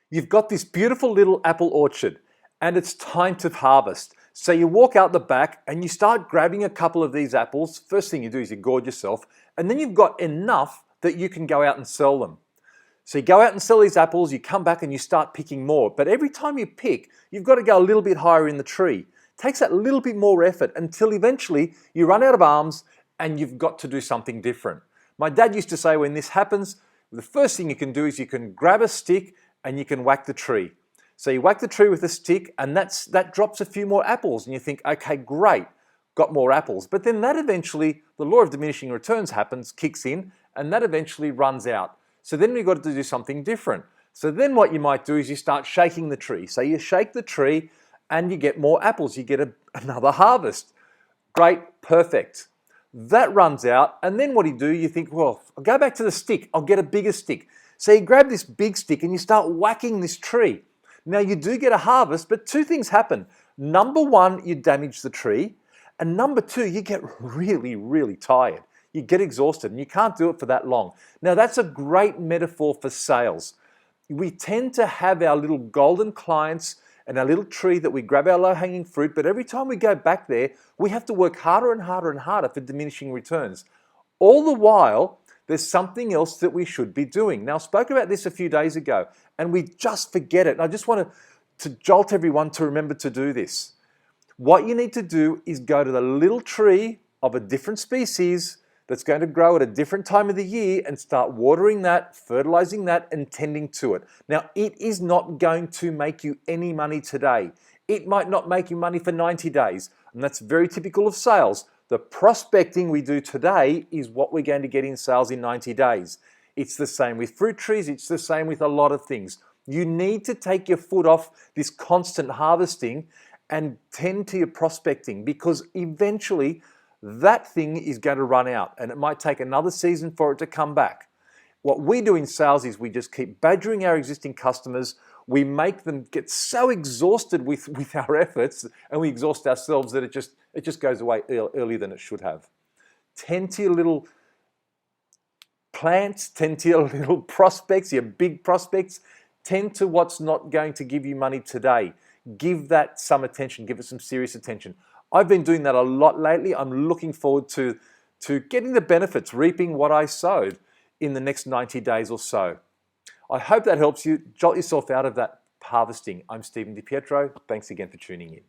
You've got this beautiful little apple orchard and it's time to harvest. So you walk out the back and you start grabbing a couple of these apples. First thing you do is you gorge yourself, and then you've got enough that you can go out and sell them. So you go out and sell these apples, you come back and you start picking more. But every time you pick, you've got to go a little bit higher in the tree. It takes that little bit more effort until eventually you run out of arms and you've got to do something different. My dad used to say when this happens, the first thing you can do is you can grab a stick and you can whack the tree. So you whack the tree with a stick and that drops a few more apples and you think, okay, great, got more apples. But then that eventually, the law of diminishing returns happens, kicks in, and that eventually runs out. So then we've got to do something different. So then what you might do is you start shaking the tree. So you shake the tree and you get more apples. You get another harvest. Great, perfect. That runs out, and then what do? You think, well, I'll go back to the stick. I'll get a bigger stick. So you grab this big stick and you start whacking this tree. Now you do get a harvest, but two things happen. Number one, you damage the tree. And number two, you get really, really tired. You get exhausted and you can't do it for that long. Now that's a great metaphor for sales. We tend to have our little golden clients and our little tree that we grab our low-hanging fruit, but every time we go back there, we have to work harder and harder and harder for diminishing returns. All the while, there's something else that we should be doing. Now, I spoke about this a few days ago, and we just forget it. And I just want to jolt everyone to remember to do this. What you need to do is go to the little tree of a different species that's going to grow at a different time of the year and start watering that, fertilizing that, and tending to it. Now, it is not going to make you any money today. It might not make you money for 90 days, and that's very typical of sales. The prospecting we do today is what we're going to get in sales in 90 days. It's the same with fruit trees, it's the same with a lot of things. You need to take your foot off this constant harvesting and tend to your prospecting, because eventually that thing is going to run out and it might take another season for it to come back. What we do in sales is we just keep badgering our existing customers. We make them get so exhausted with our efforts, and we exhaust ourselves that it just goes away earlier than it should have. Tend to your little plants, tend to your little prospects, your big prospects. Tend to what's not going to give you money today. Give that some attention, give it some serious attention. I've been doing that a lot lately. I'm looking forward to getting the benefits, reaping what I sowed in the next 90 days or so. I hope that helps you jolt yourself out of that harvesting. I'm Stephen DiPietro. Thanks again for tuning in.